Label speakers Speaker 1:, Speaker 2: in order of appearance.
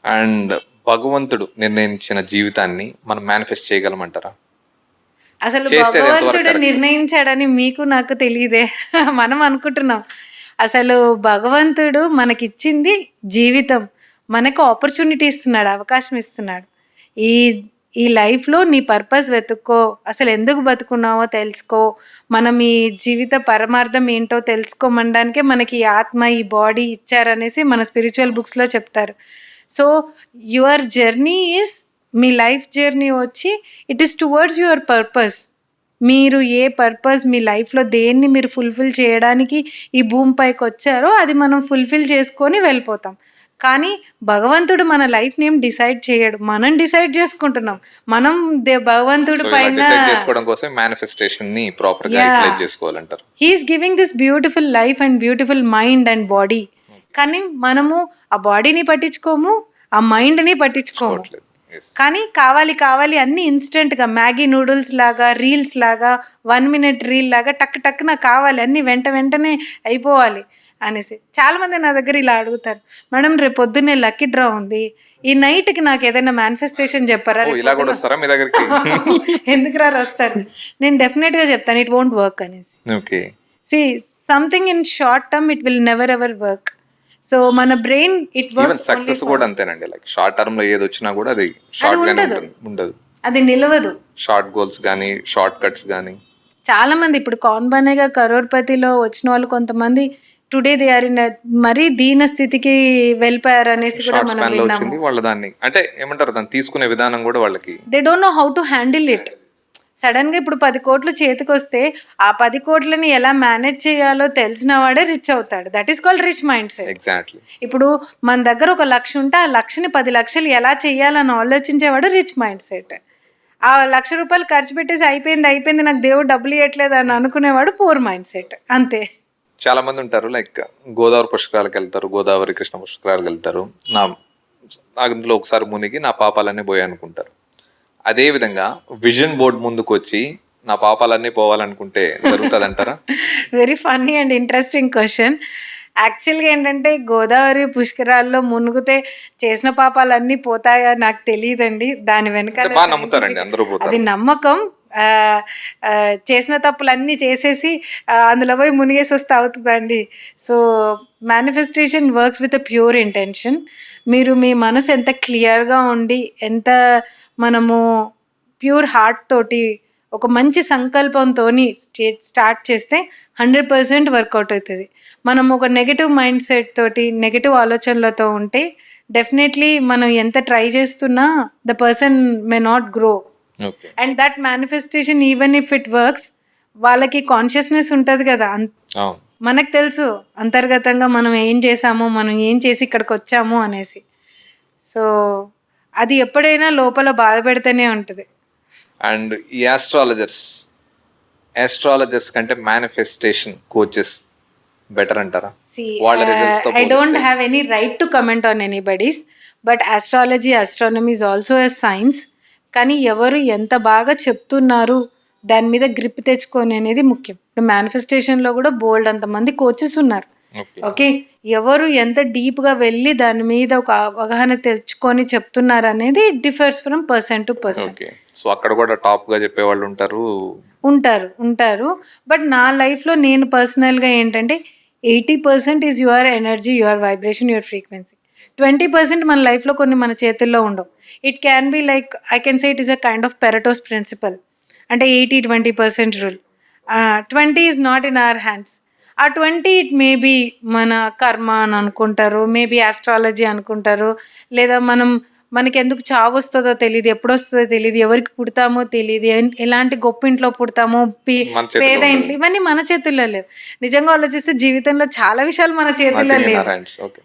Speaker 1: And భగవంతుడు నిర్ణయించిన జీవితాన్ని మనం మేనిఫెస్ట్ చేయగలమంటారా?
Speaker 2: అసలు
Speaker 1: చేస్తే అది ఎంతవరకు
Speaker 2: భగవంతుడు
Speaker 1: కరెక్ట్?
Speaker 2: నిర్ణయించాడని మీకు నాకు తెలియదే. మనం అనుకుంటున్నాం. అసలు భగవంతుడు మనకిచ్చింది జీవితం. మనకు ఆపర్చునిటీ ఇస్తున్నాడు, అవకాశం ఇస్తున్నాడు. ఈ ఈ లైఫ్‌లో నీ పర్పస్ వెతుక్కో. అసలు ఎందుకు బతుకున్నావో తెలుసుకో. మనం ఈ జీవిత పరమార్థం ఏంటో తెలుసుకోమనడానికే మనకి ఈ ఆత్మ, ఈ బాడీ ఇచ్చారనేసి మన స్పిరిచువల్ బుక్స్‌లో చెప్తారు. సో, యువర్ జర్నీ ఈజ్ మీ లైఫ్ జర్నీ వచ్చి it is towards your purpose. మీరు ఏ పర్పస్ మీ లైఫ్‌లో దేన్ని మీరు ఫుల్‌ఫిల్ చేయడానికి ఈ భూమిపైకి వచ్చారో అది మనం ఫుల్‌ఫిల్ చేసుకొని వెళ్ళిపోతాం. కానీ భగవంతుడు మన లైఫ్‌ని ఏం డిసైడ్ చేయడు. మనం డిసైడ్ చేసుకుంటున్నాం. మనం భగవంతుడి
Speaker 1: సో ఇలా
Speaker 2: పైన
Speaker 1: డిసైడ్ చేసుకోవడం కోసం మేనిఫెస్టేషన్ ని ప్రాపర్ గా
Speaker 2: Yeah.
Speaker 1: యూటిలైజ్ చేసుకోవాలంటారు.
Speaker 2: He is giving this beautiful life and beautiful mind and body. కానీ మనము ఆ బాడీని పట్టించుకోము, ఆ మైండ్‌ని పట్టించుకోము.
Speaker 1: చూడట్లేదు. Yes.
Speaker 2: కానీ కావాలి కావాలి అన్ని ఇన్స్టెంట్‌గా మ్యాగీ నూడిల్స్ లాగా, రీల్స్ లాగా, 1 మినిట్ రీల్ లాగా టక్ టక్‌న కావాలి. అన్నీ వెంటనే అయిపోవాలి అనేసి. చాలామంది నా దగ్గర ఇలా అడుగుతారు. మేడం రేపు పొద్దున్నే లక్కీ డ్రా ఉంది. ఈ నైట్‌కి నాకు ఏదైనా మేనిఫెస్టేషన్ చెప్పరా?
Speaker 1: ఓ ఇలా కూడా వస్తారా మీ దగ్గరికి?
Speaker 2: ఎందుకు రారు వస్తారు. నేను డెఫినెట్‌గా చెప్తాను ఇట్ వోంట్ వర్క్ అనేసి.
Speaker 1: Okay.
Speaker 2: See, something in short term it will never ever work. So మన brain it
Speaker 1: even
Speaker 2: works
Speaker 1: success కూడా అంతేనండి. లైక్ షార్ట్ టర్మ్ లో ఏది వచ్చినా కూడా అది షార్ట్ గానే
Speaker 2: ఉండదు.
Speaker 1: ఉండదు.
Speaker 2: అది నిలవదు.
Speaker 1: షార్ట్ గోల్స్ గానీ షార్ట్ కట్స్ గానీ
Speaker 2: చాలా మంది ఇప్పుడు కౌన్ బనేగా కరోడ్పతిలో వచ్చిన వాళ్ళు కొంతమంది టుడే దే ఆర్ ఇన్ మరీ దీన స్థితికి వెళ్ళిపోయారు అనేసి కూడా
Speaker 1: షార్ట్
Speaker 2: మనం
Speaker 1: స్పాన్ లో
Speaker 2: విన్నాము.
Speaker 1: వచ్చింది వాళ్ళ దాన్ని అంటే ఏమంటారు దాన్ని తీసుకునే విధానం కూడా వాళ్ళకి
Speaker 2: they don't know how to handle it. సడన్గా ఇప్పుడు 10 కోట్లు చేతికి వస్తే ఆ 10 కోట్లని ఎలా మేనేజ్ చేయాలో తెలిసిన వాడే రిచ్ అవుతాడు. That is called rich mind set.
Speaker 1: Exactly.
Speaker 2: ఇప్పుడు మన దగ్గర ఒక 1,00,000 ఉంటే ఆ 1,00,000ని 10 లక్షలు ఎలా చేయాలని ఆలోచించేవాడు రిచ్ మైండ్ సెట్. ఆ 1,00,000 రూపాయలు ఖర్చు పెట్టేసి అయిపోయింది నాకు దేవుడు డబ్బులు ఇవ్వట్లేదు అని అనుకునేవాడు పూర్ మైండ్ సెట్. అంతే.
Speaker 1: చాలా మంది ఉంటారు లైక్ గోదావరి పుష్కరాలకు వెళ్తారు, గోదావరి కృష్ణ పుష్కరాలకు వెళ్తారు. అందులో ఒకసారి మునిగి నా పాపాలన్నీ పోయాయి అనుకుంటారు. అదే విధంగా విజన్ బోర్డ్ ముందుకు వచ్చి నా పాపాలన్నీ పోవాలనుకుంటే జరుగుతుంది అంటారా?
Speaker 2: Very funny and interesting question. యాక్చువల్గా ఏంటంటే గోదావరి పుష్కరాల్లో మునిగితే చేసిన పాపాలన్నీ పోతాయా నాకు తెలియదండి. దాని వెనకాల
Speaker 1: బాగా నమ్ముతారండి అందరూ
Speaker 2: అది
Speaker 1: పోతారు.
Speaker 2: నమ్మకం. ఆ, ఆ, చేసిన తప్పులన్నీ చేసేసి అందులో పోయి మునిగేసి వస్తే అవుతుందండి. So manifestation works with a pure intention. మీరు మీ మనసు ఎంత క్లియర్గా ఉండి ఎంత మనము ప్యూర్ హార్ట్ తోటి ఒక మంచి సంకల్పంతో స్టార్ట్ చేస్తే 100% వర్కౌట్ అవుతుంది. మనం ఒక నెగటివ్ మైండ్ సెట్ తోటి నెగటివ్ ఆలోచనలతో ఉంటే డెఫినెట్లీ మనం ఎంత ట్రై చేస్తున్నా the person may not grow.
Speaker 1: Okay.
Speaker 2: And that manifestation even if it works వాళ్ళకి కాన్షియస్నెస్ ఉంటుంది కదా.
Speaker 1: అవును.
Speaker 2: మనకు తెలుసు అంతర్గతంగా మనం ఏం చేసామో మనం ఏం చేసి ఇక్కడికి వచ్చాము అనేసి. సో అది ఎప్పుడైనా లోపల బాధ పెడితేనే ఉంటుంది.
Speaker 1: అండ్ ఈ ఆస్ట్రాలజర్స్ కంటే మేనిఫెస్టేషన్ కోచెస్ బెటర్ అంటారా? వాళ్ళ రిజల్ట్స్ తో
Speaker 2: I don't
Speaker 1: పోలిస్తే
Speaker 2: have any right to comment on anybody's, but astrology, astronomy is also a science. కానీ ఎవరు ఎంత బాగా చెప్తున్నారు దాని మీద గ్రిప్ తెచ్చుకొని అనేది ముఖ్యం. ఇప్పుడు మేనిఫెస్టేషన్లో కూడా బోల్డ్ అంతమంది కోచెస్ ఉన్నారు.
Speaker 1: ఓకే.
Speaker 2: ఓకే, ఎవరు ఎంత డీప్గా వెళ్ళి దాని మీద ఒక అవగాహన తెచ్చుకొని చెప్తున్నారు అనేది differs from person to person.
Speaker 1: Okay. So అక్కడ కూడా టాప్ గా చెప్పే వాళ్ళు ఉంటారు.
Speaker 2: ఉంటారు. బట్ నా లైఫ్లో నేను పర్సనల్గా ఏంటంటే 80% is your energy, your vibration, your frequency. 20% మన లైఫ్లో కొన్ని మన చేతుల్లో ఉండవు. It can be like I can say it is a kind of Pareto's principle. అంటే 80-20% rule. 20 is not in our hands. ఆ 20 ఇట్ మేబీ మన కర్మ అని అనుకుంటారు, మేబీ ఆస్ట్రాలజీ అనుకుంటారు, లేదా మనకి ఎందుకు చావు వస్తుందో తెలియదు, ఎప్పుడు వస్తుందో తెలియదు, ఎవరికి పుడతామో తెలియదు, ఎలాంటి గొప్ప ఇంట్లో పుడతామో,
Speaker 1: మన చేతిలో
Speaker 2: పేద
Speaker 1: ఉండదు.
Speaker 2: ఇంట్లో, ఇవన్నీ మన చేతుల్లో లేవు. నిజంగా ఆలోచిస్తే జీవితంలో చాలా విషయాలు మన చేతుల్లో
Speaker 1: Nothing in
Speaker 2: లేవు.
Speaker 1: our hands. Okay.